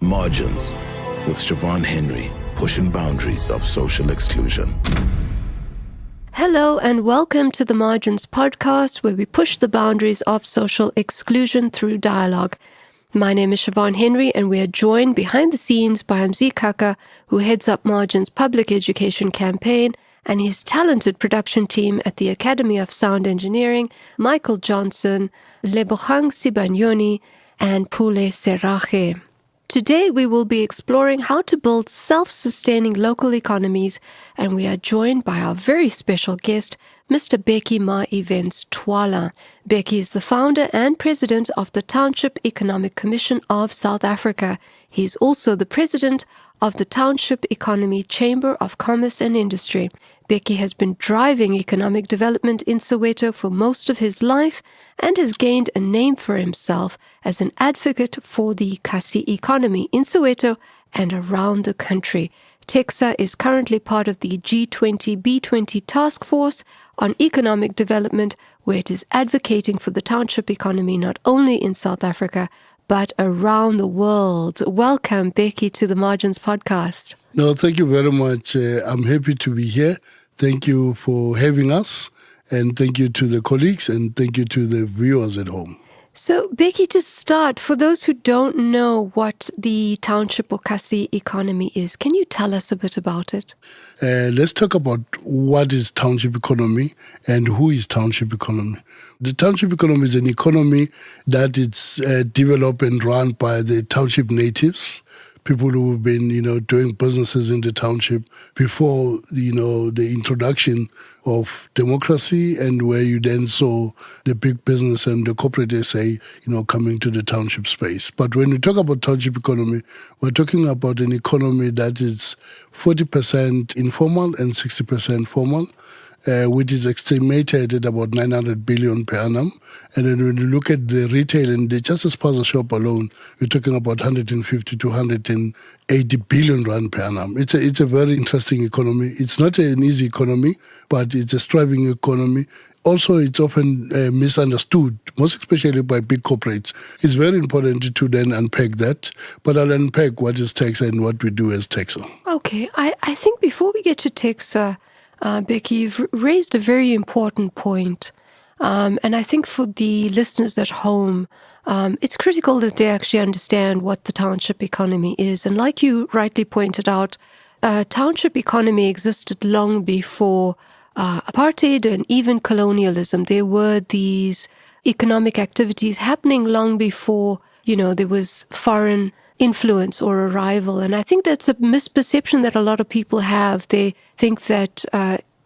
Margins with Siobhan Henry, pushing boundaries of social exclusion. Hello and welcome to the Margins podcast, where we push the boundaries of social exclusion through dialogue. My name is Siobhan Henry, and we are joined behind the scenes by Mzi Kaka, who heads up Margins' public education campaign, and his talented production team at the Academy of Sound Engineering, Michael Johnson, Lebogang Sibanyoni, and Pule Serache. Today we will be exploring how to build self-sustaining local economies, and we are joined by our very special guest, Mr. Bheki Ma Events Twala. Bheki is the founder and president of the Township Economic Commission of South Africa. He is also the president of the Township Economy Chamber of Commerce and Industry. Bheki has been driving economic development in Soweto for most of his life and has gained a name for himself as an advocate for the Kasi economy in Soweto and around the country. TEXA is currently part of the G20-B20 task force on economic development, where it is advocating for the township economy not only in South Africa, but around the world. Welcome, Bheki, to the Margins podcast. No, thank you very much. I'm happy to be here. Thank you for having us, and thank you to the colleagues, and thank you to the viewers at home. So, Bheki, to start, for those who don't know what the township or Kasi economy is, can you tell us a bit about it? Let's talk about what is township economy and who is township economy. The township economy is an economy that is developed and run by the township natives, people who have been, doing businesses in the township before, the introduction of democracy, and where you then saw the big business and the corporate SA, coming to the township space. But when we talk about township economy, we're talking about an economy that is 40% informal and 60% formal, which is estimated at about 900 billion per annum. And then when you look at the retail and just the spaza shop alone, you're talking about 150 to 180 billion rand per annum. It's a very interesting economy. It's not an easy economy, but it's a thriving economy. Also, it's often misunderstood, most especially by big corporates. It's very important to then unpack that, but I'll unpack what is TEXA and what we do as TEXA. Okay, I think before we get to TEXA, Bheki, you've raised a very important point. And I think for the listeners at home, it's critical that they actually understand what the township economy is. And like you rightly pointed out, township economy existed long before apartheid and even colonialism. There were these economic activities happening long before, there was foreign influence or arrival. And I think that's a misperception that a lot of people have. They think that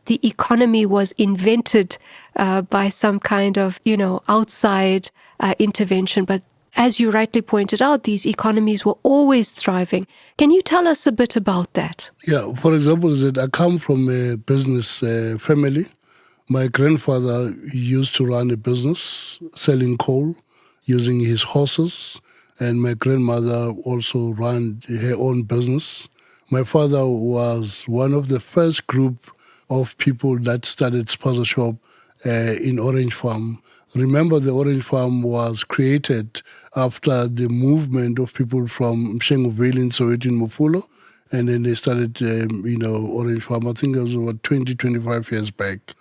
the economy was invented by some kind of, outside intervention. But as you rightly pointed out, these economies were always thriving. Can you tell us a bit about that? Yeah, for example, I come from a business family. My grandfather used to run a business selling coal using his horses. And my grandmother also ran her own business. My father was one of the first group of people that started spaza shop in Orange Farm. Remember, the Orange Farm was created after the movement of people from Mshengoville in Soweto in Mufuliro, and then they started, Orange Farm. I think it was about 20, 25 years back.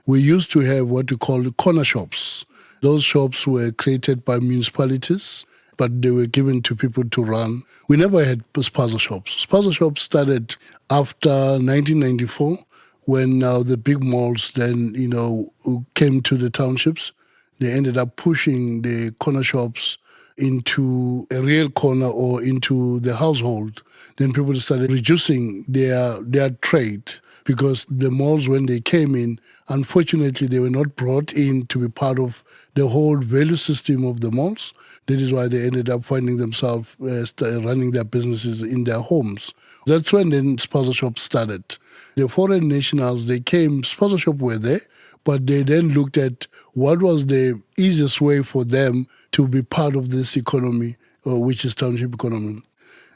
We used to have what we call corner shops. Those shops were created by municipalities, but they were given to people to run. We never had spaza shops. Spaza shops started after 1994, when the big malls then, came to the townships. They ended up pushing the corner shops into a real corner or into the household. Then people started reducing their trade, because the malls, when they came in, unfortunately, they were not brought in to be part of the whole value system of the malls. That is why they ended up finding themselves running their businesses in their homes. That's when then spaza shops started. The foreign nationals, they came, spaza shops were there, but they then looked at what was the easiest way for them to be part of this economy, which is township economy.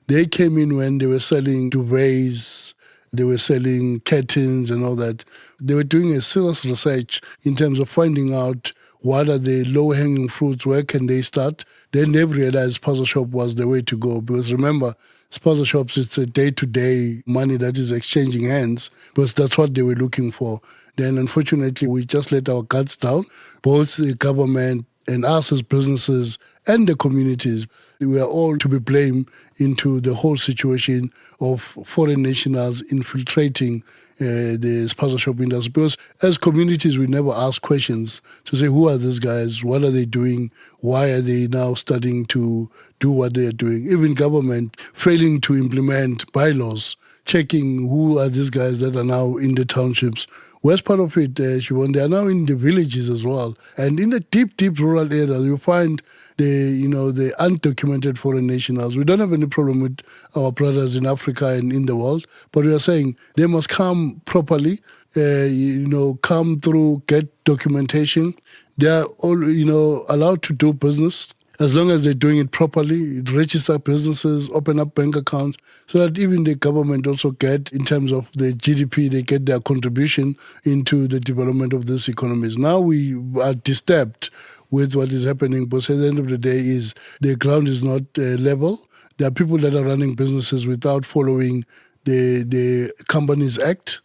They came in when they were selling duvets, they were selling curtains and all that. They were doing a serious research in terms of finding out what are the low-hanging fruits, where can they start? Then they've realized sponsorship was the way to go. Because remember, sponsorships, it's a day-to-day money that is exchanging hands, because that's what they were looking for. Then unfortunately, we just let our guards down, both the government and us as businesses and the communities. We are all to be blamed into the whole situation of foreign nationals infiltrating the sponsorship industry. Because as communities, we never ask questions to say, who are these guys? What are they doing? Why are they now starting to do what they are doing? Even government failing to implement bylaws, checking who are these guys that are now in the townships. West part of it, Siobhan, they are now in the villages as well. And in the deep, deep rural areas, you find the undocumented foreign nationals. We don't have any problem with our brothers in Africa and in the world, but we are saying they must come properly, come through, get documentation. They are all, allowed to do business as long as they're doing it properly, register businesses, open up bank accounts, so that even the government also get, in terms of the GDP, they get their contribution into the development of these economies. Now we are disturbed with what is happening, but at the end of the day is the ground is not level. There are people that are running businesses without following the Companies Act.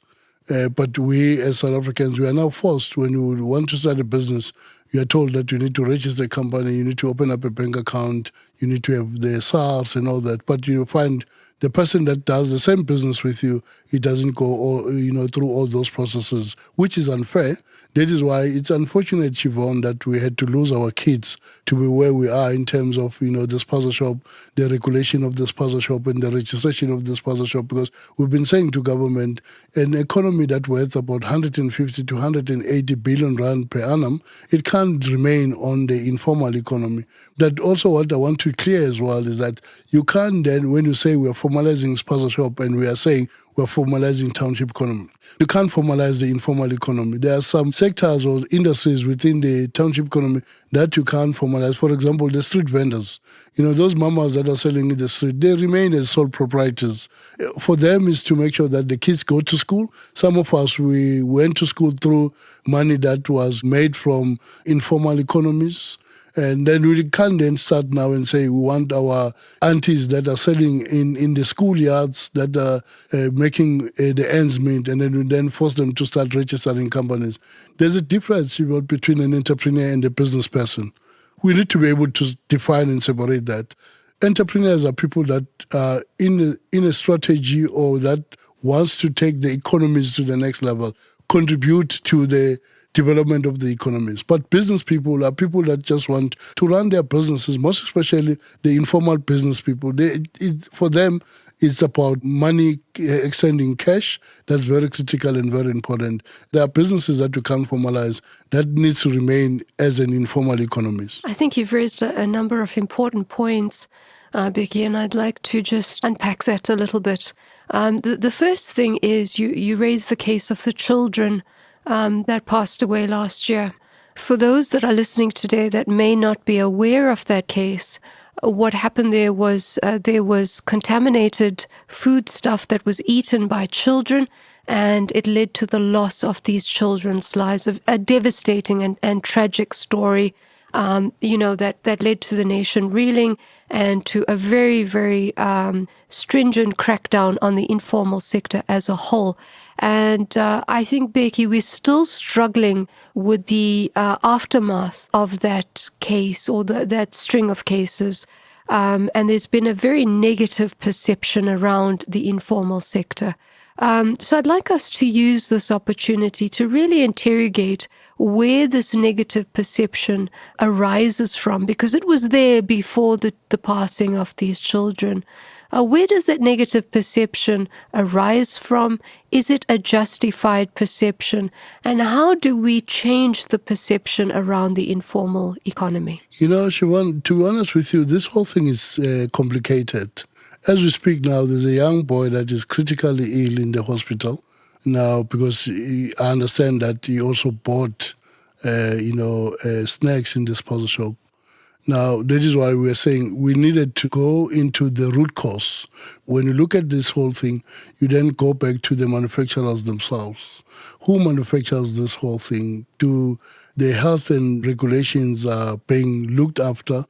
But we as South Africans, we are now forced, when you want to start a business, you are told that you need to register a company, you need to open up a bank account, you need to have the SARS and all that. But you find the person that does the same business with you, he doesn't go through all those processes, which is unfair. That is why it's unfortunate, Siobhan, that we had to lose our kids to be where we are in terms of, the sponsorship, the regulation of the sponsorship and the registration of the sponsorship, because we've been saying to government, an economy that worth about 150 to 180 billion rand per annum, it can't remain on the informal economy. That also what I want to clear as well is that you can't then, when you say we're formalizing sponsorship and we are saying we're formalizing township economy, you can't formalize the informal economy. There are some sectors or industries within the township economy that you can't formalize. For example, the street vendors. Those mamas that are selling in the street, they remain as sole proprietors. For them is to make sure that the kids go to school. Some of us, we went to school through money that was made from informal economies. And then we can't then start now and say we want our aunties that are selling in the schoolyards that are making the ends meet, and then we then force them to start registering companies. There's a difference between an entrepreneur and a business person. We need to be able to define and separate that. Entrepreneurs are people that are in a strategy or that wants to take the economies to the next level, contribute to the development of the economies. But business people are people that just want to run their businesses, most especially the informal business people. For them, it's about money, extending cash. That's very critical and very important. There are businesses that you can't formalize that needs to remain as an informal economy. I think you've raised a number of important points, Bheki, and I'd like to just unpack that a little bit. The first thing is you raised the case of the children that passed away last year. For those that are listening today that may not be aware of that case, what happened there was contaminated food stuff that was eaten by children, and it led to the loss of these children's lives, a devastating and tragic story, that led to the nation reeling and to a very, very stringent crackdown on the informal sector as a whole. And I think, Bheki, we're still struggling with the aftermath of that case or that string of cases. And there's been a very negative perception around the informal sector. So I'd like us to use this opportunity to really interrogate where this negative perception arises from, because it was there before the passing of these children. Where does that negative perception arise from? Is it a justified perception? And how do we change the perception around the informal economy? Siobhan, to be honest with you, this whole thing is complicated. As we speak now, there's a young boy that is critically ill in the hospital now because I understand that he also bought, snacks in the sponsor shop. Now, that is why we're saying we needed to go into the root cause. When you look at this whole thing, you then go back to the manufacturers themselves. Who manufactures this whole thing? Do the health and regulations are being looked after,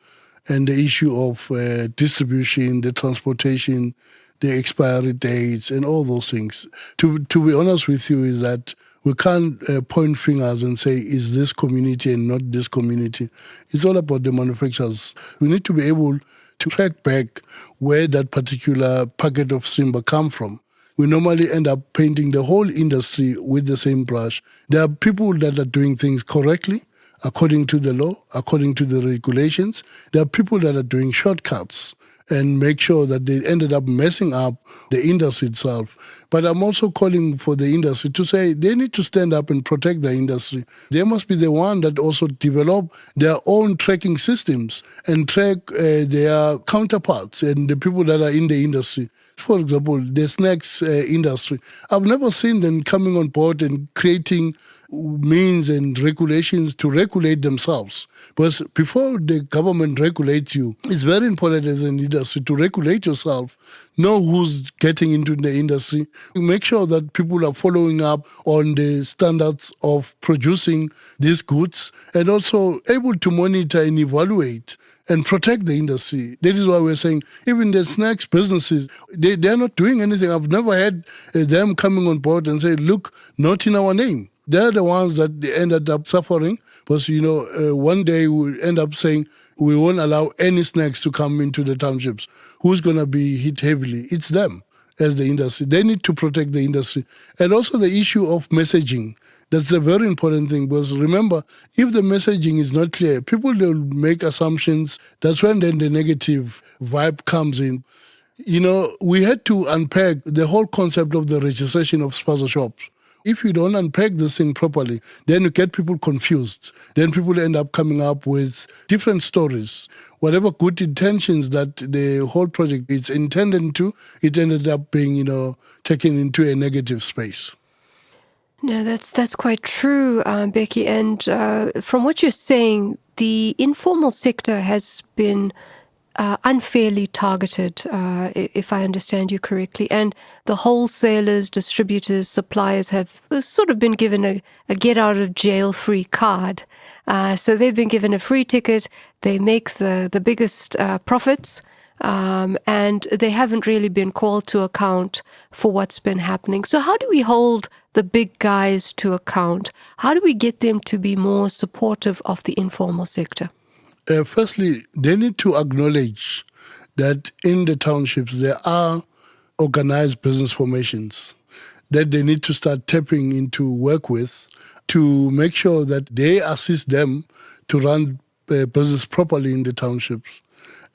and the issue of distribution, the transportation, the expiry dates, and all those things. To be honest with you, is that we can't point fingers and say, is this community and not this community. It's all about the manufacturers. We need to be able to track back where that particular packet of timber come from. We normally end up painting the whole industry with the same brush. There are people that are doing things correctly, according to the law, according to the regulations. There are people that are doing shortcuts and make sure that they ended up messing up the industry itself. But I'm also calling for the industry to say they need to stand up and protect the industry. They must be the one that also develop their own tracking systems and track their counterparts and the people that are in the industry. For example, the snacks industry. I've never seen them coming on board and creating means and regulations to regulate themselves. Because before the government regulates you, it's very important as an industry to regulate yourself, know who's getting into the industry, make sure that people are following up on the standards of producing these goods, and also able to monitor and evaluate and protect the industry. That is why we're saying even the snacks businesses, they're not doing anything. I've never had them coming on board and say, look, not in our name. They're the ones that they ended up suffering because, one day we'll end up saying we won't allow any snacks to come into the townships. Who's going to be hit heavily? It's them as the industry. They need to protect the industry. And also the issue of messaging. That's a very important thing because remember, if the messaging is not clear, people will make assumptions. That's when then the negative vibe comes in. We had to unpack the whole concept of the registration of spaza shops. If you don't unpack this thing properly, then you get people confused. Then people end up coming up with different stories. Whatever good intentions that the whole project is intended to, it ended up being, taken into a negative space. No, that's quite true, Bheki. And from what you're saying, the informal sector has been unfairly targeted, if I understand you correctly. And the wholesalers, distributors, suppliers have sort of been given a get-out-of-jail-free card. So they've been given a free ticket. They make the biggest profits, and they haven't really been called to account for what's been happening. So how do we hold the big guys to account? How do we get them to be more supportive of the informal sector? Firstly, they need to acknowledge that in the townships there are organized business formations that they need to start tapping into work with to make sure that they assist them to run business properly in the townships.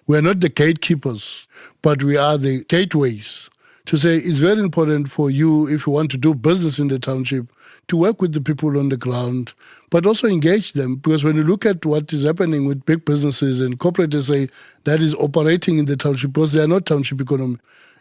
We're not the gatekeepers, but we are the gateways to say it's very important for you, if you want to do business in the township, to work with the people on the ground, but also engage them. Because when you look at what is happening with big businesses and corporates, say that is operating in the township, because they are not township economy.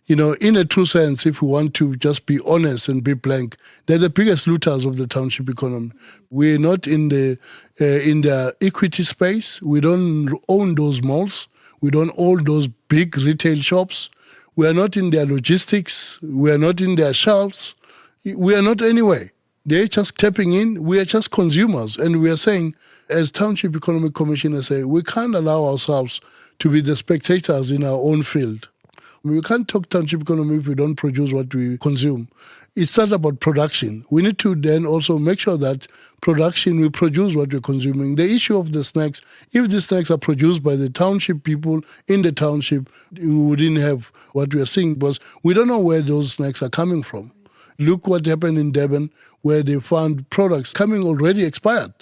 In a true sense, if we want to just be honest and be blank, they're the biggest looters of the township economy. We're not in the equity space. We don't own those malls. We don't own those big retail shops. We are not in their logistics. We are not in their shelves. We are not anywhere. They're just tapping in. We are just consumers. And we are saying, as Township Economic Commissioners say, we can't allow ourselves to be the spectators in our own field. We can't talk township economy if we don't produce what we consume. It's not about production. We need to then also make sure that production, we produce what we're consuming. The issue of the snacks, if the snacks are produced by the township people in the township, we wouldn't have what we are seeing because we don't know where those snacks are coming from. Look what happened in Durban, where they found products coming already expired.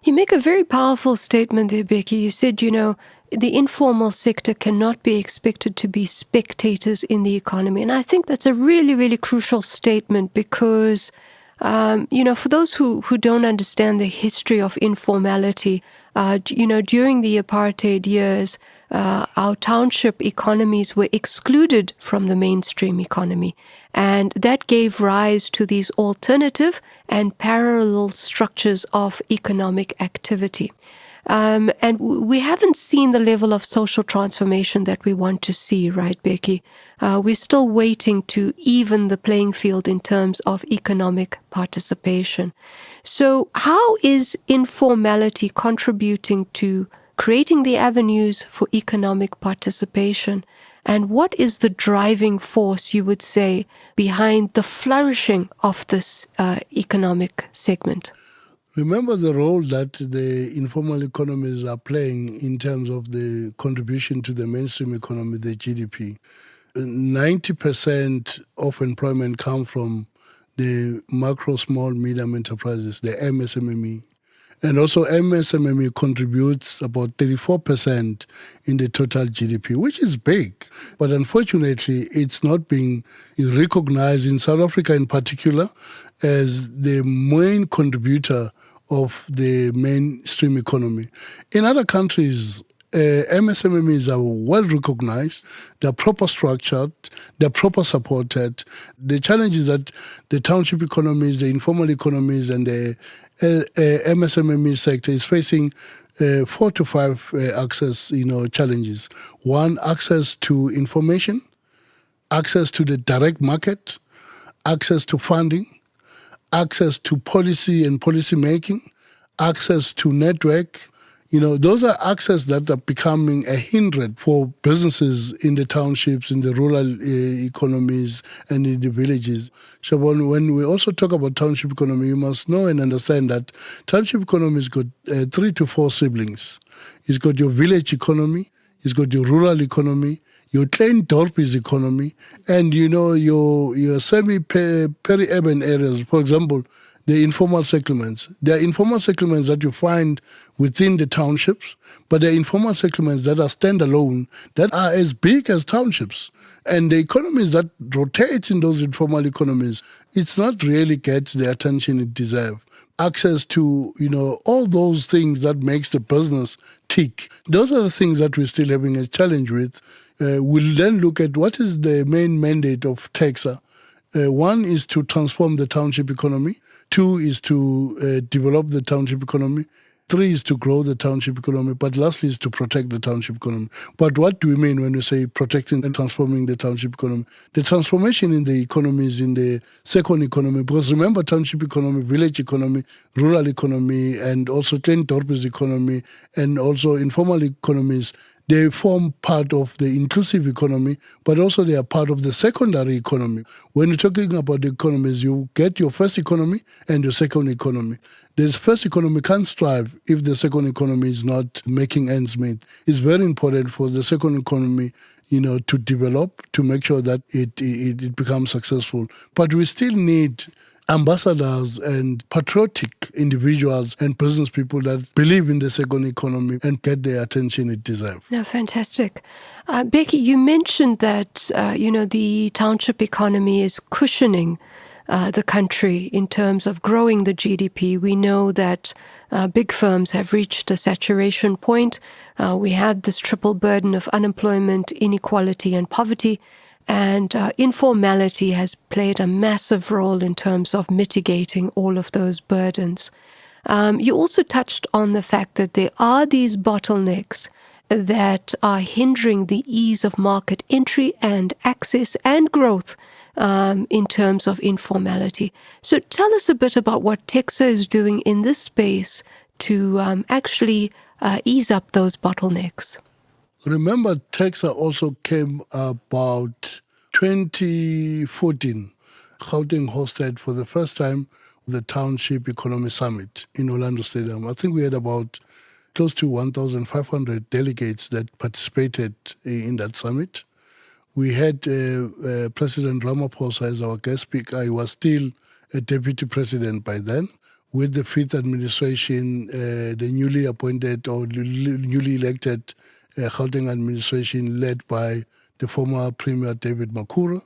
You make a very powerful statement there, Bheki. You said, the informal sector cannot be expected to be spectators in the economy. And I think that's a really, really crucial statement because, for those who don't understand the history of informality, during the apartheid years, our township economies were excluded from the mainstream economy. And that gave rise to these alternative and parallel structures of economic activity. We haven't seen the level of social transformation that we want to see, right, Bheki? We're still waiting to even the playing field in terms of economic participation. So how is informality contributing to creating the avenues for economic participation? And what is the driving force, you would say, behind the flourishing of this economic segment? Remember the role that the informal economies are playing in terms of the contribution to the mainstream economy, the GDP. 90% of employment comes from the micro, small, medium enterprises, the MSME. And also MSME contributes about 34% in the total GDP, which is big. But unfortunately, it's not being recognized in South Africa in particular as the main contributor of the mainstream economy. In other countries, MSMEs are well recognized, they're proper structured, they're proper supported. The challenge is that the township economies, the informal economies, and the MSME sector is facing 4 to 5 access challenges. One, access to information, access to the direct market, access to funding, access to policy and policy making, access to network. Those are access that are becoming a hindrance for businesses in the townships, in the rural economies, and in the villages. So when we also talk about township economy, you must know and understand that township economy has got 3 to 4 siblings. It's got your village economy, it's got your rural economy, your klein dorpies economy, and your semi-peri-urban areas. For example, the informal settlements. There are informal settlements that you find within the townships, but there are informal settlements that are standalone, that are as big as townships. And the economies that rotate in those informal economies, it's not really gets the attention it deserves. Access to, all those things that makes the business tick. Those are the things that we're still having a challenge with. We'll then look at what is the main mandate of TEXA. One is to transform the township economy. 2 is to develop the township economy. 3 is to grow the township economy. But lastly is to protect the township economy. But what do we mean when we say protecting and transforming the township economy? The transformation in the economy is in the second economy. Because remember, township economy, village economy, rural economy, and also klein dorpies economy, and also informal economies, they form part of the inclusive economy, but also they are part of the secondary economy. When you're talking about the economies, you get your first economy and your second economy. The first economy can't strive if the second economy is not making ends meet. It's very important for the second economy, to develop, to make sure that it becomes successful. But we still need ambassadors and patriotic individuals and business people that believe in the second economy and get the attention it deserves. No, fantastic. Bheki, you mentioned that, the township economy is cushioning the country in terms of growing the GDP. We know that big firms have reached a saturation point. We have this triple burden of unemployment, inequality, and poverty. And informality has played a massive role in terms of mitigating all of those burdens. You also touched on the fact that there are these bottlenecks that are hindering the ease of market entry and access and growth in terms of informality. So tell us a bit about what TEXA is doing in this space to actually ease up those bottlenecks. Remember, TEXA also came about 2014. Gauteng hosted for the first time the Township Economy Summit in Orlando Stadium. I think we had about close to 1,500 delegates that participated in that summit. We had President Ramaphosa as our guest speaker. He was still a deputy president by then. With the fifth administration, the newly appointed or newly elected Gauteng administration led by the former Premier David Makhura.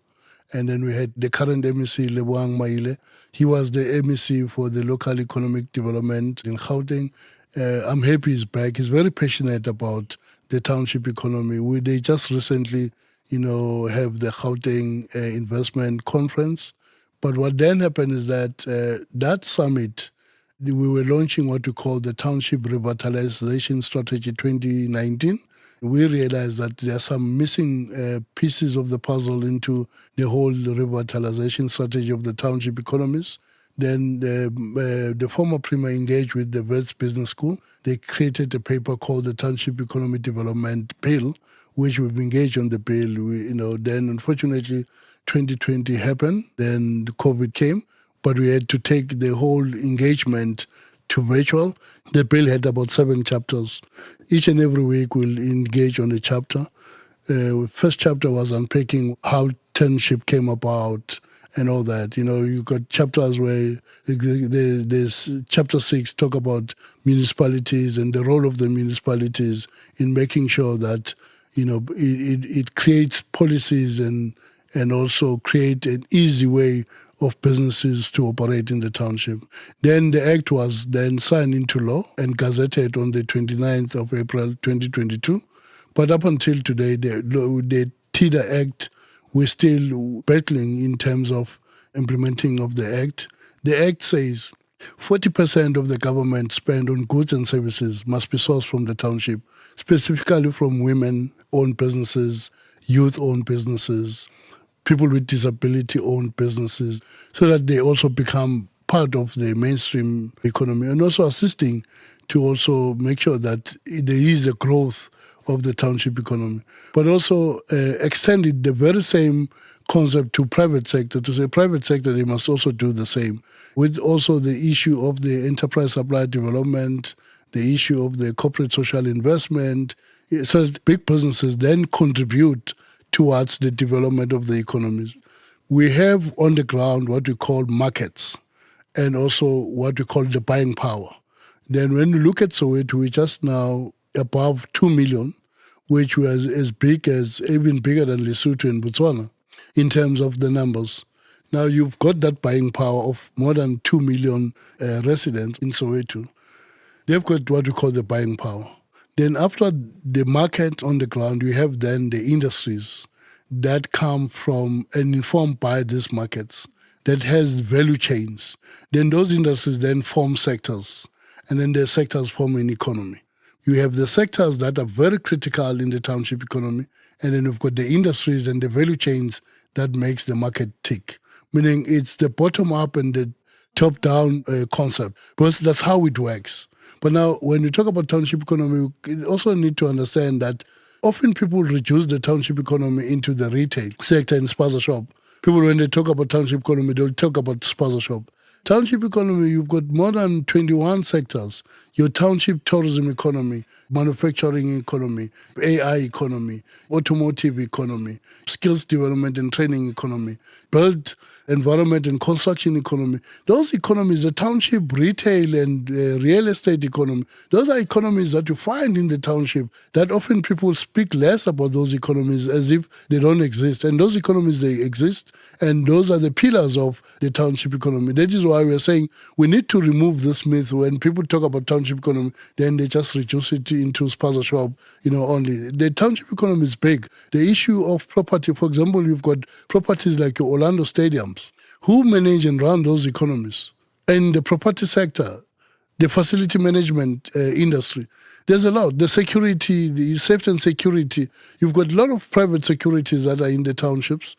And then we had the current MEC, Leboang Maile. He was the MEC for the local economic development in Gauteng. I'm happy he's back. He's very passionate about the township economy. They just recently, have the Gauteng Investment Conference. But what then happened is that that summit we were launching what we call the Township Revitalization Strategy 2019. We realized that there are some missing pieces of the puzzle into the whole revitalization strategy of the township economies. Then the former premier engaged with the Wits Business School. They created a paper called the Township Economic Development Bill, which we've engaged on the bill. Then unfortunately, 2020 happened. Then the COVID came, but we had to take the whole engagement to virtual. The bill had about 7 chapters. Each and every week we'll engage on a chapter. First chapter was unpacking how township came about and all that. You got chapters where there's chapter 6 talk about municipalities and the role of the municipalities in making sure that it creates policies and also create an easy way of businesses to operate in the township. Then the act was then signed into law and gazetted on the 29th of April 2022. But up until today, the TIDA Act, we're still battling in terms of implementing of the Act. The Act says 40% of the government spend on goods and services must be sourced from the township, specifically from women-owned businesses, youth-owned businesses, people with disability-owned businesses, so that they also become part of the mainstream economy, and also assisting to also make sure that there is a growth of the township economy. But also extended the very same concept to private sector, to say private sector, they must also do the same, with also the issue of the enterprise supply development, the issue of the corporate social investment, so that big businesses then contribute towards the development of the economies. We have on the ground what we call markets and also what we call the buying power. Then when you look at Soweto, we're just now above 2 million, which was even bigger than Lesotho and Botswana in terms of the numbers. Now you've got that buying power of more than 2 million residents in Soweto. They've got what we call the buying power. Then after the market on the ground, we have then the industries that come from and informed by these markets that has value chains. Then those industries then form sectors, and then the sectors form an economy. You have the sectors that are very critical in the township economy, and then you've got the industries and the value chains that makes the market tick. Meaning it's the bottom-up and the top-down concept, because that's how it works. But now, when we talk about township economy, we also need to understand that often people reduce the township economy into the retail sector and spaza shop. People, when they talk about township economy, they'll talk about spaza shop. Township economy, you've got more than 21 sectors. Your township tourism economy, manufacturing economy, AI economy, automotive economy, skills development and training economy, built environment and construction economy. Those economies, the township retail and real estate economy, those are economies that you find in the township that often people speak less about those economies as if they don't exist. And those economies, they exist, and those are the pillars of the township economy. That is why we're saying we need to remove this myth. When people talk about township economy, then they just reduce it into spaza shop, only. The township economy is big. The issue of property, for example, you've got properties like your Orlando Stadiums. Who manage and run those economies? In the property sector, the facility management industry, there's a lot. The security, the safety and security, you've got a lot of private securities that are in the townships.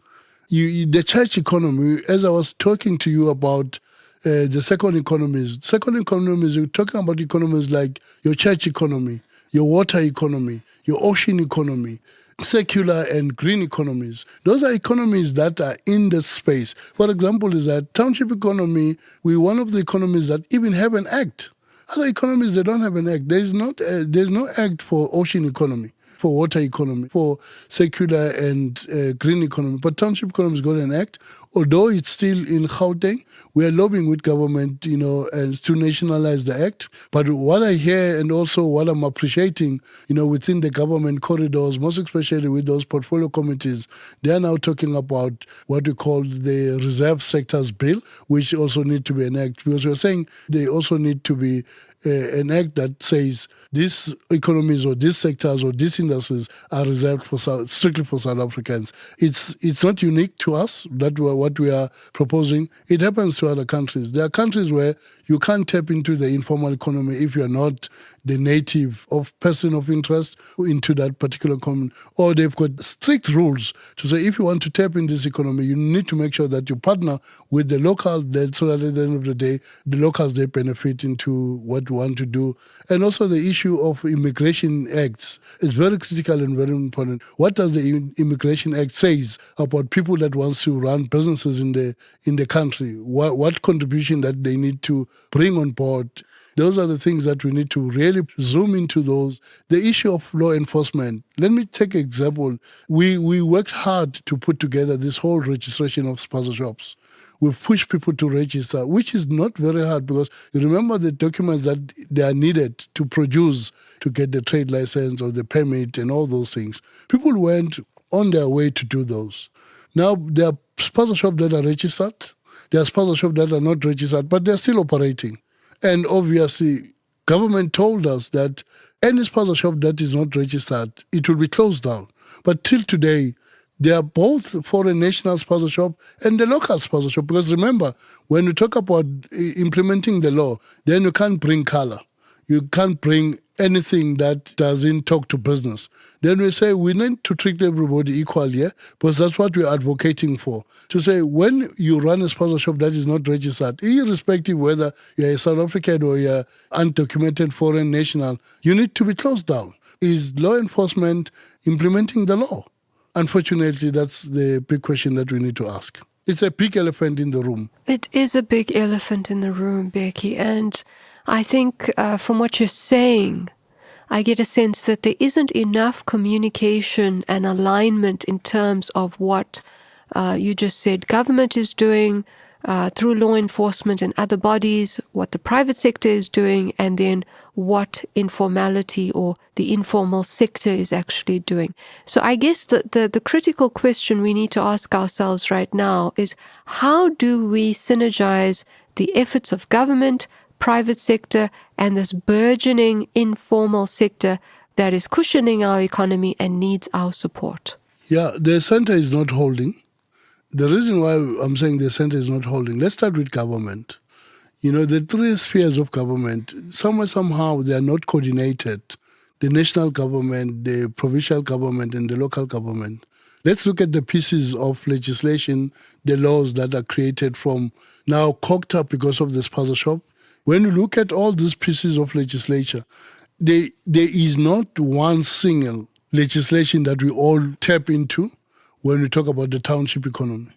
The church economy, as I was talking to you about the second economies, you're talking about economies like your church economy, your water economy, your ocean economy, secular and green economies. Those are economies that are in the space. For example, is that township economy, we're one of the economies that even have an act. Other economies, they don't have an act. There's no act for ocean economy, for water economy, for secular and green economy. But township economy has got an act. Although it's still in Gauteng, we are lobbying with government, and to nationalize the act. But what I hear and also what I'm appreciating, within the government corridors, most especially with those portfolio committees, they are now talking about what we call the reserve sectors bill, which also need to be an act. Because we're saying they also need to be an act that says these economies or these sectors or these industries are reserved for strictly for South Africans. It's not unique to us that what we are proposing. It happens to other countries. There are countries where you can't tap into the informal economy if you're not the native of person of interest into that particular economy, or they've got strict rules to say if you want to tap in this economy, you need to make sure that you partner with the local, so that at the end of the day, the locals, they benefit into what you want to do. And also the issue of immigration acts is very critical and very important. What does the Immigration Act says about people that wants to run businesses in the country? What contribution that they need to bring on board? Those are the things that we need to really zoom into those. The issue of law enforcement. Let me take an example. We worked hard to put together this whole registration of sponsorships. We've pushed people to register, which is not very hard because you remember the documents that they are needed to produce to get the trade license or the permit and all those things. People went on their way to do those. Now, there are sponsorships that are registered. There are sponsorships that are not registered, but they're still operating. And obviously, government told us that any sponsorship that is not registered, it will be closed down. But till today, they are both foreign national sponsorship and the local sponsorship. Because remember, when we talk about implementing the law, then you can't bring color. You can't bring anything that doesn't talk to business. Then we say we need to treat everybody equally, yeah? Because that's what we're advocating for. To say when you run a sponsorship that is not registered, irrespective whether you're a South African or you're undocumented foreign national, you need to be closed down. Is law enforcement implementing the law? Unfortunately, that's the big question that we need to ask. It's a big elephant in the room. It is a big elephant in the room, Bheki. And I think from what you're saying, I get a sense that there isn't enough communication and alignment in terms of what you just said government is doing through law enforcement and other bodies, what the private sector is doing, and then what informality or the informal sector is actually doing. So I guess the critical question we need to ask ourselves right now is how do we synergize the efforts of government, private sector, and this burgeoning informal sector that is cushioning our economy and needs our support? Yeah, the center is not holding. The reason why I'm saying the center is not holding, let's start with government. You know, the three spheres of government, somehow they are not coordinated. The national government, the provincial government, and the local government. Let's look at the pieces of legislation, the laws that are created from now cocked up because of the sponsorship. When you look at all these pieces of legislation, there is not one single legislation that we all tap into when we talk about the township economy.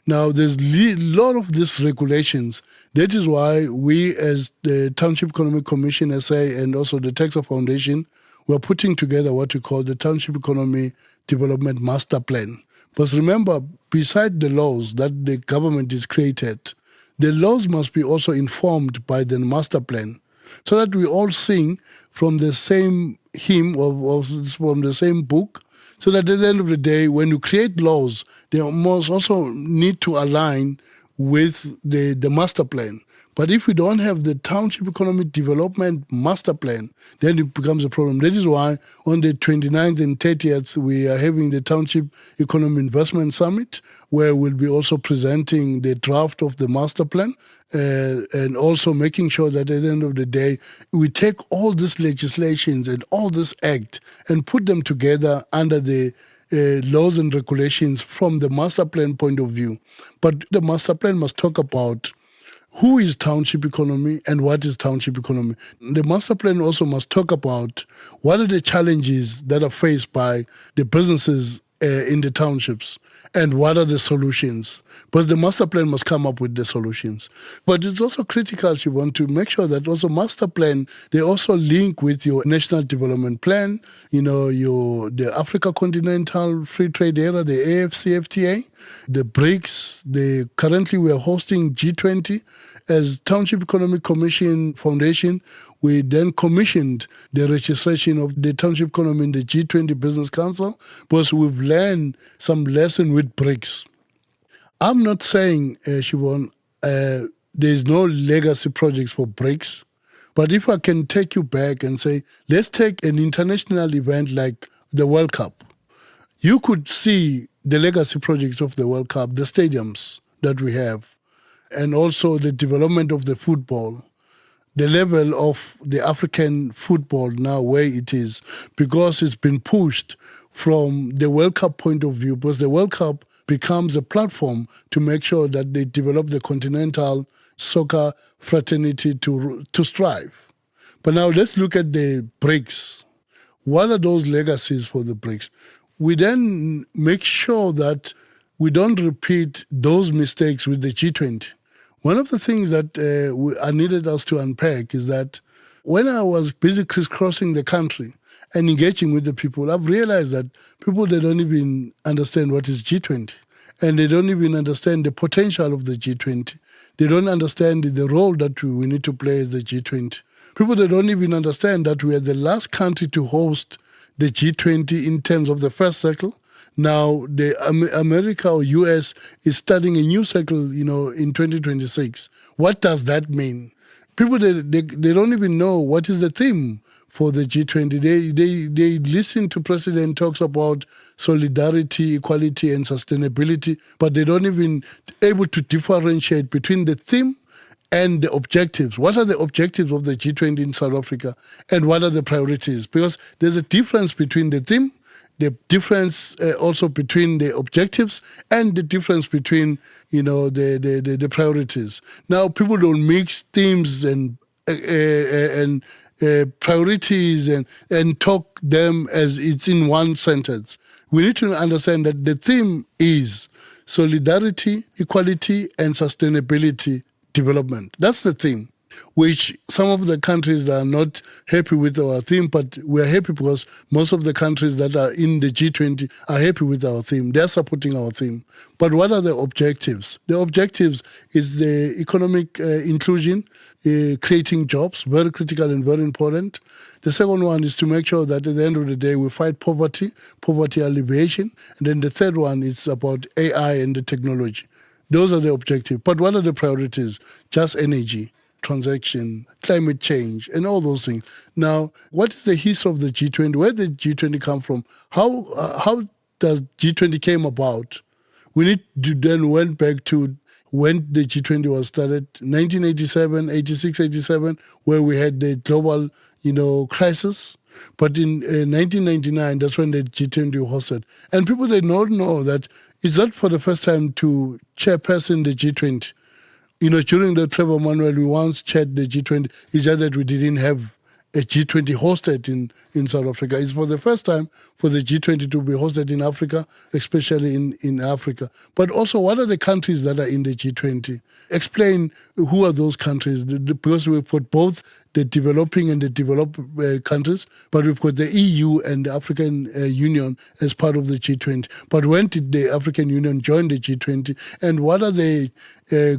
Now, there's a lot of these regulations. That is why we, as the Township Economic Commission SA and also the Texas Foundation, we're putting together what we call the Township Economy Development Master Plan. But remember, beside the laws that the government has created, the laws must be also informed by the master plan so that we all sing from the same hymn or from the same book, so that at the end of the day, when you create laws, they must also need to align with the master plan. But if we don't have the Township Economic Development Master Plan, then it becomes a problem. That is why on the 29th and 30th, we are having the Township Economic Investment Summit, where we'll be also presenting the draft of the master plan and also making sure that at the end of the day, we take all these legislations and all this act and put them together under the laws and regulations from the master plan point of view. But the master plan must talk about who is township economy and what is township economy. The master plan also must talk about what are the challenges that are faced by the businesses in the townships and what are the solutions. Because the master plan must come up with the solutions. But it's also critical, you want to make sure that also master plan, they also link with your national development plan, you know, the Africa Continental Free Trade Area, the AFCFTA, the BRICS, currently we are hosting G20. As Township Economic Commission Foundation, we then commissioned the registration of the township economy in the G20 Business Council because we've learned some lesson with BRICS. I'm not saying, Siobhan, there's no legacy projects for BRICS, But if I can take you back and say, let's take an international event like the World Cup. You could see the legacy projects of the World Cup, the stadiums that we have, and also the development of the football, the level of the African football now where it is, because it's been pushed from the World Cup point of view, because the World Cup becomes a platform to make sure that they develop the continental soccer fraternity to strive. But now let's look at the BRICS. What are those legacies for the BRICS? We then make sure that we don't repeat those mistakes with the G20. One of the things that I needed us to unpack is that when I was busy crisscrossing the country and engaging with the people, I've realized that people, they don't even understand what is G20. And they don't even understand the potential of the G20. They don't understand the role that we need to play as the G20. People, they don't even understand that we are the last country to host the G20 in terms of the first cycle. Now, the America or US is starting a new cycle, in 2026. What does that mean? People, they don't even know what is the theme for the G20. They listen to President talks about solidarity, equality, and sustainability, but they don't even able to differentiate between the theme and the objectives. What are the objectives of the G20 in South Africa, and what are the priorities? Because there's a difference between the theme, the difference also between the objectives, and the difference between the priorities. Now, people don't mix themes and priorities and talk them as it's in one sentence. We need to understand that the theme is solidarity, equality, and sustainability development. That's the theme, which some of the countries are not happy with our theme, but we're happy because most of the countries that are in the G20 are happy with our theme. They're supporting our theme. But what are the objectives? The objectives is the economic inclusion, creating jobs, very critical and very important. The second one is to make sure that at the end of the day we fight poverty alleviation. And then the third one is about AI and the technology. Those are the objectives. But what are the priorities? Just energy, transaction, climate change, and all those things. Now, what is the history of the G20? Where did G20 come from? How does G20 came about? We need to then went back to when the G20 was started, 1987, 86, 87, where we had the global, crisis. But in 1999, that's when the G20 was hosted. And people, they don't know that it's not for the first time to chairperson the G20. During the Trevor Manuel, we once chaired the G20. It's just that we didn't have a G20 hosted in South Africa. It's for the first time for the G20 to be hosted in Africa, especially in Africa. But also, what are the countries that are in the G20? Explain who are those countries, because we've got both the developing and the developed countries, but we've got the EU and the African Union as part of the G20. But when did the African Union join the G20? And what are the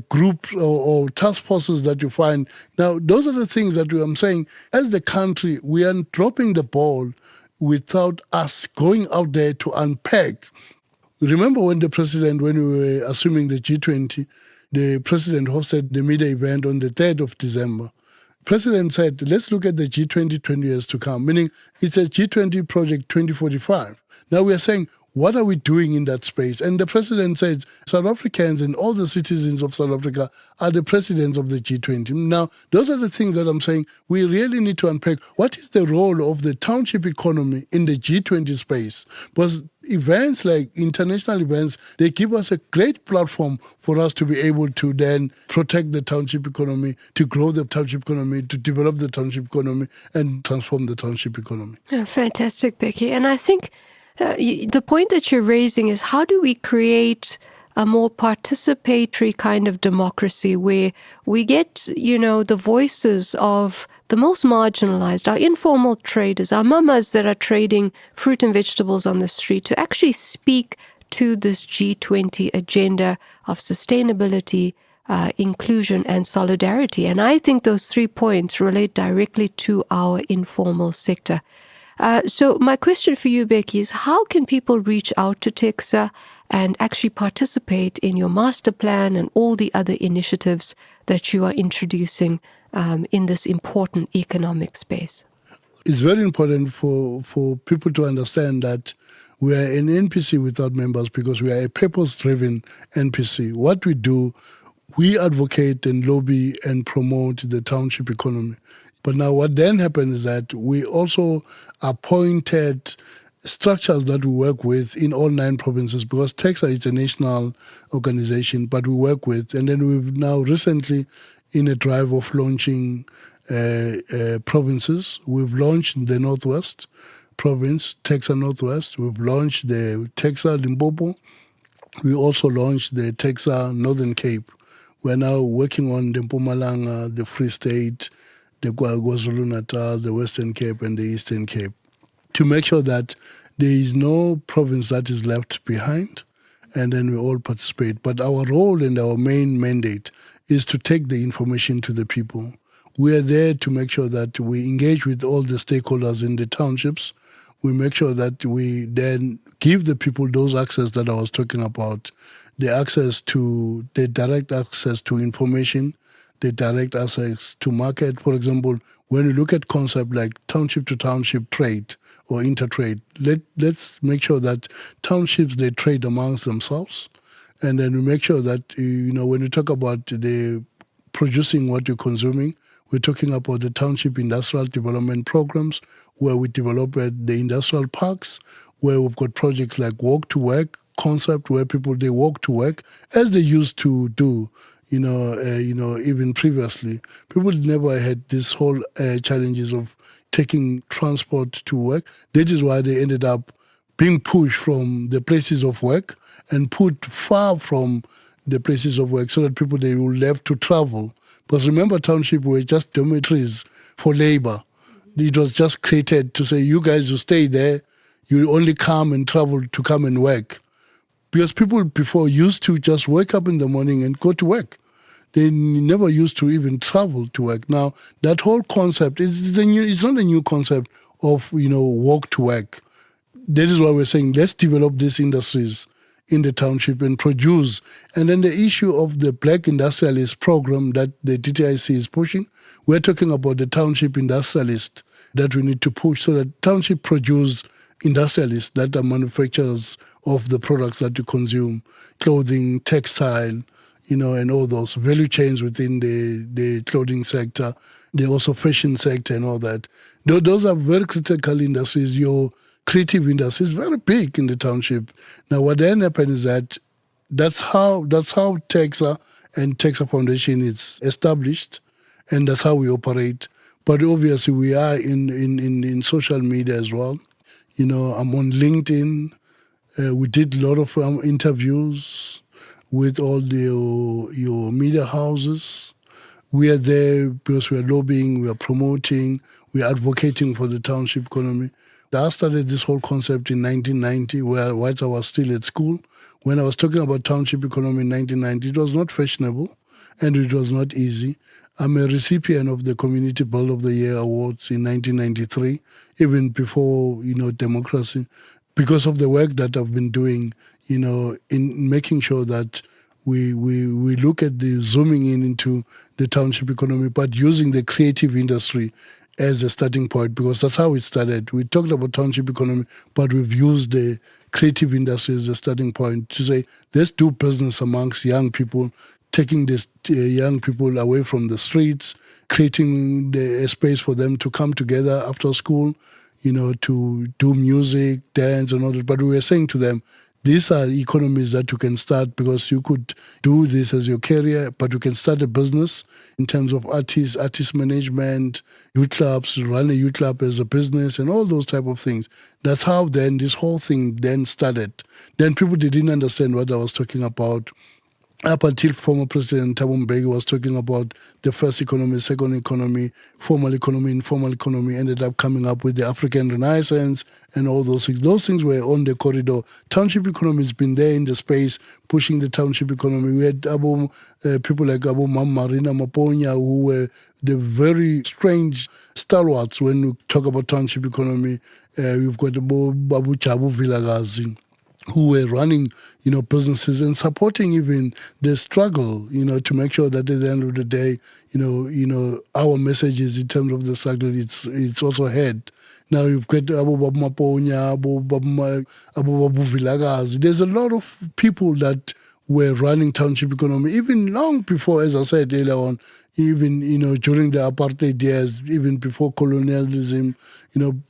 groups or task forces that you find? Now, those are the things that I'm saying. As the country, we are dropping the ball without us going out there to unpack. Remember when we were assuming the G20, the president hosted the media event on the 3rd of December. President said, let's look at the G20 20 years to come, meaning it's a G20 project 2045. Now we are saying, what are we doing in that space? And the president said, South Africans and all the citizens of South Africa are the presidents of the G20. Now, those are the things that I'm saying we really need to unpack. What is the role of the township economy in the G20 space? Because events like international events, they give us a great platform for us to be able to then protect the township economy, to grow the township economy, to develop the township economy, and transform the township economy. Oh, fantastic, Bheki. And I think the point that you're raising is, how do we create a more participatory kind of democracy where we get, the voices of the most marginalized, our informal traders, our mamas that are trading fruit and vegetables on the street, to actually speak to this G20 agenda of sustainability, inclusion, and solidarity. And I think those 3 points relate directly to our informal sector. So my question for you, Bheki, is how can people reach out to TEXA and actually participate in your master plan and all the other initiatives that you are introducing in this important economic space? It's very important for people to understand that we are an NPC without members because we are a purpose-driven NPC. What we do, we advocate and lobby and promote the township economy. But now what then happens is that we also appointed structures that we work with in all 9 provinces because TEXA is a national organization, but we work with. And then we've now recently, in a drive of launching provinces, we've launched the Northwest province, TEXA Northwest. We've launched the TEXA Limpopo. We also launched the TEXA Northern Cape. We're now working on the Mpumalanga, the Free State, the KwaZulu-Natal, the Western Cape, and the Eastern Cape, to make sure that there is no province that is left behind, and then we all participate. But our role and our main mandate is to take the information to the people. We are there to make sure that we engage with all the stakeholders in the townships. We make sure that we then give the people those access that I was talking about, the direct access to information, the direct access to market. For example, when you look at concepts like township to township trade or intertrade, let's make sure that townships, they trade amongst themselves. And then we make sure that, when you talk about the producing what you're consuming, we're talking about the township industrial development programs where we develop the industrial parks, where we've got projects like walk to work concept where people, they walk to work as they used to do, even previously. People never had this whole challenges of taking transport to work. That is why they ended up being pushed from the places of work and put far from the places of work so that people, they will have to travel. Because remember, township were just dormitories for labor. It was just created to say, you guys will stay there, you only come and travel to come and work. Because people before used to just wake up in the morning and go to work. They never used to even travel to work. Now, that whole concept, it's not a new concept of, walk to work. That is why we're saying, let's develop these industries in the township and produce. And then the issue of the Black Industrialist program that the TTIC is pushing, we're talking about the township industrialist that we need to push so that township produce industrialists that are manufacturers of the products that you consume, clothing, textile, and all those value chains within the clothing sector, the also fashion sector and all that. Those are very critical industries. Your creative industry is very big in the township. Now, what then happens is that's how TEXA and TEXA Foundation is established, and that's how we operate. But obviously, we are in social media as well. I'm on LinkedIn. We did a lot of interviews with all your media houses. We are there because we are lobbying, we are promoting, we are advocating for the township economy. I started this whole concept in 1990, while I was still at school. When I was talking about township economy in 1990, it was not fashionable and it was not easy. I'm a recipient of the Community Build of the Year Awards in 1993, even before, democracy, because of the work that I've been doing, in making sure that we look at the zooming into the township economy, but using the creative industry as a starting point, because that's how it started. We talked about township economy, but we've used the creative industry as a starting point to say, let's do business amongst young people, taking these young people away from the streets, creating a space for them to come together after school, to do music, dance, and all that. But we were saying to them, these are economies that you can start because you could do this as your career, but you can start a business in terms of artist management, youth clubs, run a youth club as a business, and all those type of things. That's how then this whole thing then started. Then people didn't understand what I was talking about. Up until former President Thabo Mbeki was talking about the first economy, second economy, formal economy, informal economy, ended up coming up with the African Renaissance and all those things. Those things were on the corridor. Township economy has been there in the space, pushing the township economy. We had people like Abu Marina Maponya, who were the very strange stalwarts when we talk about township economy. We've got Babu Chabu Vilagazi, who were running, businesses and supporting even the struggle, to make sure that at the end of the day, our messages in terms of the struggle, it's also heard. Now you've got Abu Babu Maponya, Abu Babu Vilagazi. There's a lot of people that were running township economy, even long before, as I said earlier on, even, during the apartheid years, even before colonialism,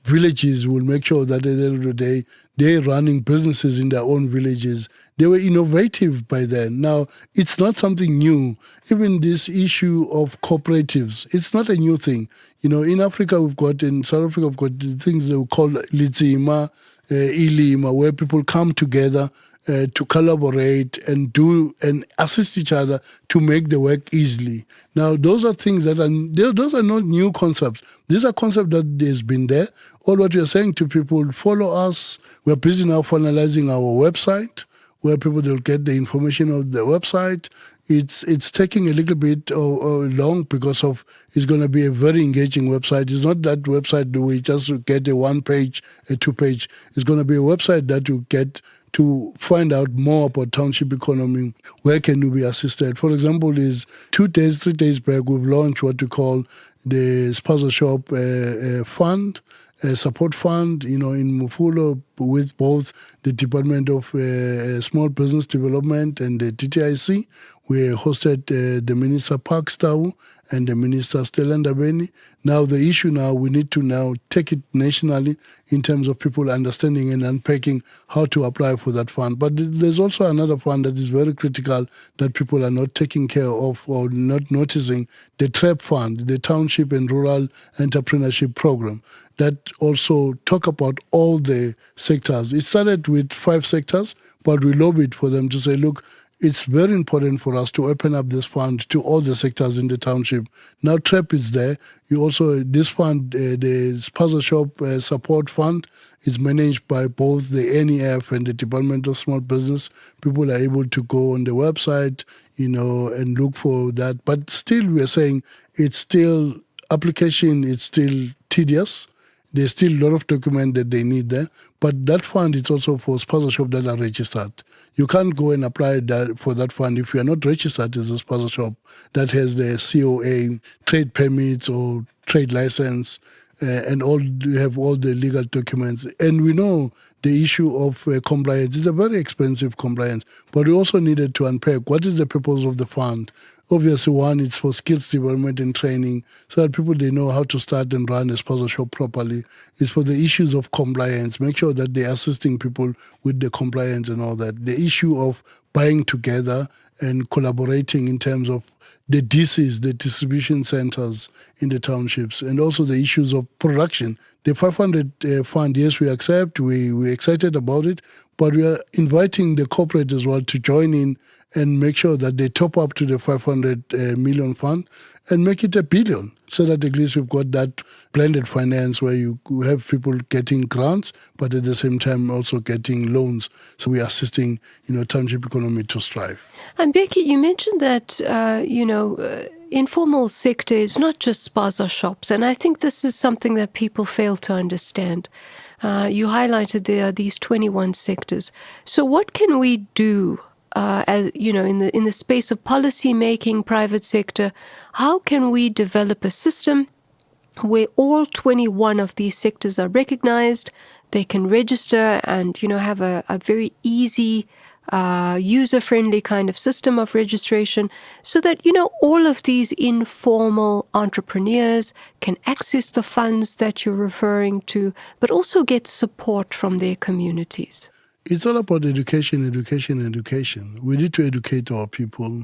villages will make sure that at the end of the day, they're running businesses in their own villages. They were innovative by then. Now, it's not something new. Even this issue of cooperatives, it's not a new thing. In Africa, in South Africa, we've got things that we call Litsima, Ilima, where people come together to collaborate and do and assist each other to make the work easily. Now, those are things that those are not new concepts. These are concepts that has been there. All what we are saying to people, follow us. We're busy now finalizing our website, where people will get the information of the website. It's taking a little bit long because of it's going to be a very engaging website. It's not that website that we just get a 1-page, a 2-page. It's going to be a website that you get to find out more about township economy. Where can you be assisted? For example, 3 days back, we've launched what we call the sponsorship fund, a support fund, in Mufulo with both the Department of Small Business Development and the TTIC. We hosted the Minister Parkstow and the Minister Stella Ndabeni. Now the issue we need to now take it nationally in terms of people understanding and unpacking how to apply for that fund. But there's also another fund that is very critical that people are not taking care of or not noticing, the TREP fund, the Township and Rural Entrepreneurship Program, that also talk about all the sectors. It started with 5 sectors, but we lobbied for them to say, look, it's very important for us to open up this fund to all the sectors in the township. Now TREP is there. This fund, the sponsorship support fund, is managed by both the NEF and the Department of Small Business. People are able to go on the website, and look for that. But still, we're saying it's still application. It's still tedious. There's still a lot of documents that they need there. But that fund is also for sponsorship that are registered. You can't go and apply for that fund if you are not registered as a sponsorship that has the COA, trade permits or trade license, and you have all the legal documents. And we know the issue of compliance is a very expensive compliance, but we also needed to unpack what is the purpose of the fund. Obviously, one, it's for skills development and training so that people, they know how to start and run a sponsorship properly. It's for the issues of compliance, make sure that they're assisting people with the compliance and all that. The issue of buying together and collaborating in terms of the DCs, the distribution centers in the townships, and also the issues of production. The 500 fund, yes, we accept, we're excited about it, but we are inviting the corporate as well to join in and make sure that they top up to the 500 million fund and make it 1 billion, so that at least we've got that blended finance where you have people getting grants, but at the same time also getting loans. So we are assisting, township economy to strive. And Bheki, you mentioned that, informal sector is not just spaza shops, and I think this is something that people fail to understand. You highlighted there are these 21 sectors. So what can we do? In the space of policy making, private sector, how can we develop a system where all 21 of these sectors are recognized, they can register and, have a very easy, user-friendly kind of system of registration so that, all of these informal entrepreneurs can access the funds that you're referring to, but also get support from their communities? It's all about education. We need to educate our people.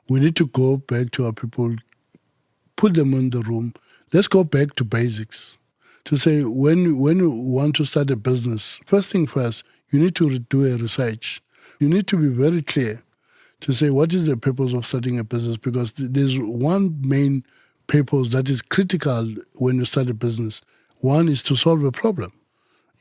We need to go back to our people, put them in the room. Let's go back to basics. To say when you want to start a business, first thing first, you need to do a research. You need to be very clear to say what is the purpose of starting a business, because there's one main purpose that is critical when you start a business. One is to solve a problem.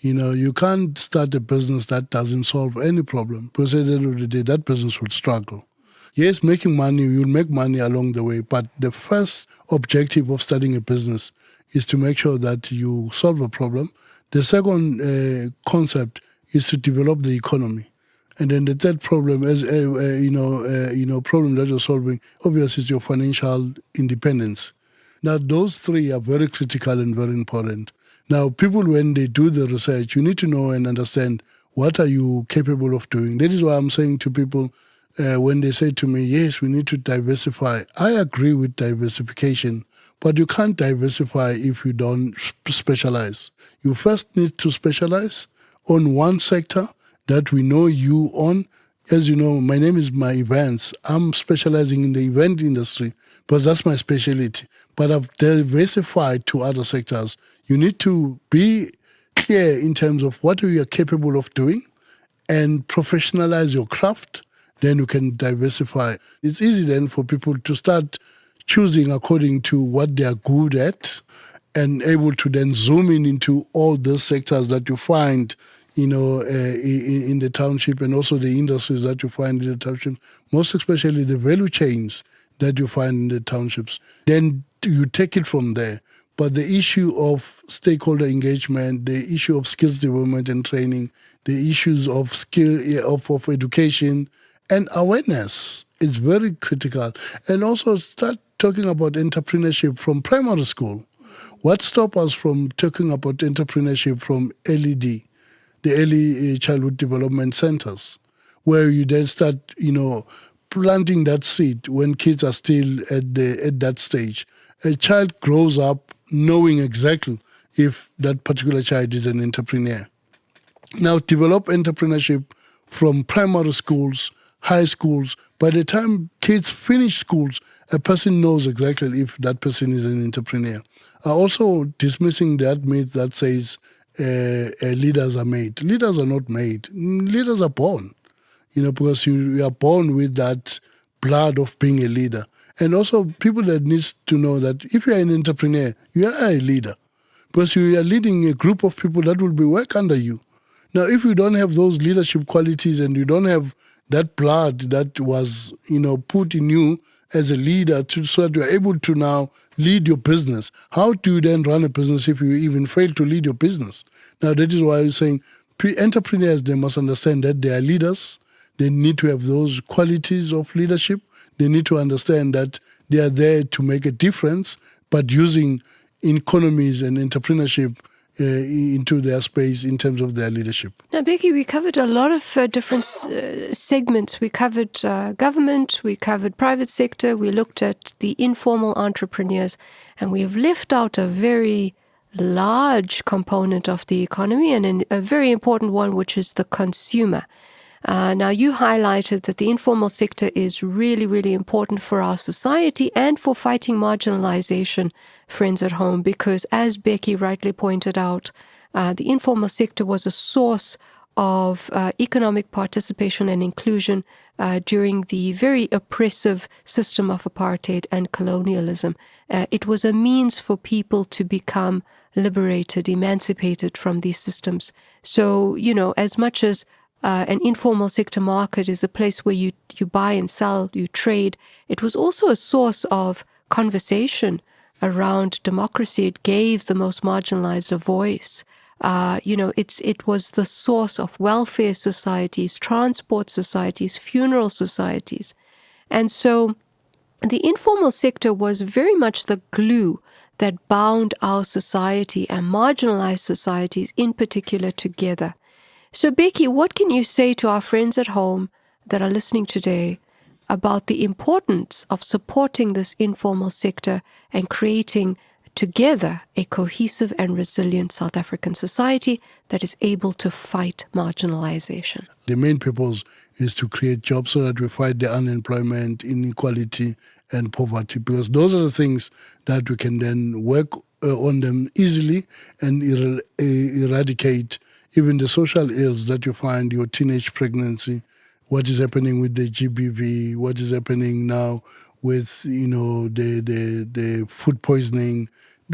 You can't start a business that doesn't solve any problem, because at the end of the day, that business will struggle. Yes, making money, you'll make money along the way, but the first objective of starting a business is to make sure that you solve a problem. The second concept is to develop the economy. And then the third problem, problem that you're solving, obviously, is your financial independence. Now, those three are very critical and very important. Now, people, when they do the research, you need to know and understand what are you capable of doing. That is why I'm saying to people, when they say to me, yes, we need to diversify. I agree with diversification, but you can't diversify if you don't specialize. You first need to specialize on one sector that we know you on. As you know, my name is Ma Events. I'm specializing in the event industry because that's my specialty. But I've diversified to other sectors. You need to be clear in terms of what you are capable of doing and professionalize your craft. Then you can diversify. It's easy then for people to start choosing according to what they are good at and able to then zoom in into all those sectors that you find in the township, and also the industries that you find in the township, most especially the value chains that you find in the townships. Then you take it from there. But the issue of stakeholder engagement, the issue of skills development and training, the issues of of education and awareness is very critical. And also start talking about entrepreneurship from primary school. What stops us from talking about entrepreneurship from LED? The early childhood development centers, where you then start, planting that seed when kids are still at that stage. A child grows up knowing exactly if that particular child is an entrepreneur. Now, develop entrepreneurship from primary schools, high schools. By the time kids finish schools, a person knows exactly if that person is an entrepreneur. Also dismissing that myth that says, leaders are made. Leaders are not made. Leaders are born, because you are born with that blood of being a leader. And also people that needs to know that if you are an entrepreneur, you are a leader because you are leading a group of people that will be work under you. Now, if you don't have those leadership qualities and you don't have that blood that was, put in you as a leader so that you are able to now lead your business. How do you then run a business if you even fail to lead your business? Now, that is why I'm saying entrepreneurs, they must understand that they are leaders. They need to have those qualities of leadership. They need to understand that they are there to make a difference, but using economies and entrepreneurship into their space in terms of their leadership. Now, Bheki, we covered a lot of different segments. We covered government, we covered private sector, we looked at the informal entrepreneurs, and we have left out a very large component of the economy and a very important one, which is the consumer. Now, you highlighted that the informal sector is really, really important for our society and for fighting marginalization, friends at home, because as Bheki rightly pointed out, the informal sector was a source of economic participation and inclusion during the very oppressive system of apartheid and colonialism. It was a means for people to become liberated, emancipated from these systems. So, as much as an informal sector market is a place where you buy and sell, you trade, it was also a source of conversation around democracy. It gave the most marginalized a voice. It was the source of welfare societies, transport societies, funeral societies. And so the informal sector was very much the glue that bound our society and marginalized societies in particular together. So, Bheki, what can you say to our friends at home that are listening today about the importance of supporting this informal sector and creating together a cohesive and resilient South African society that is able to fight marginalization? The main purpose is to create jobs so that we fight the unemployment, inequality, and poverty, because those are the things that we can then work on them easily and eradicate even the social ills that you find, your teenage pregnancy, what is happening with the GBV, what is happening now with, the food poisoning,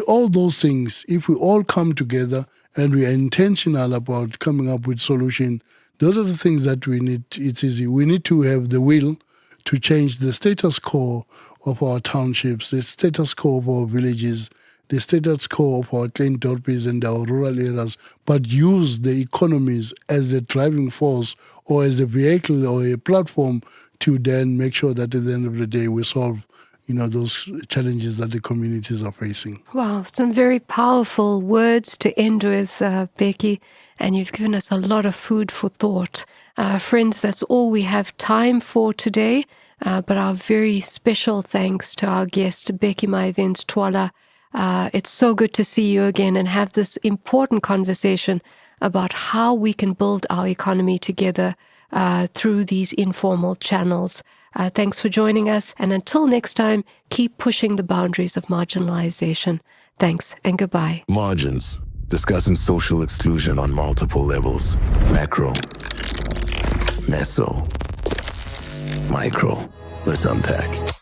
all those things. If we all come together and we are intentional about coming up with solution, those are the things that we need. It's easy. We need to have the will to change the status quo of our townships, the status quo of our villages, the status quo of our Klein Dorpies and our rural areas, but use the economies as the driving force or as a vehicle or a platform to then make sure that at the end of the day we solve those challenges that the communities are facing. Wow, some very powerful words to end with, Bheki, and you've given us a lot of food for thought. Friends, that's all we have time for today, but our very special thanks to our guest, Bheki Ma Events Twala. It's so good to see you again and have this important conversation about how we can build our economy together through these informal channels. Thanks for joining us, and until next time, keep pushing the boundaries of marginalization. Thanks and goodbye. Margins, discussing social exclusion on multiple levels. Macro, meso, micro. Let's unpack.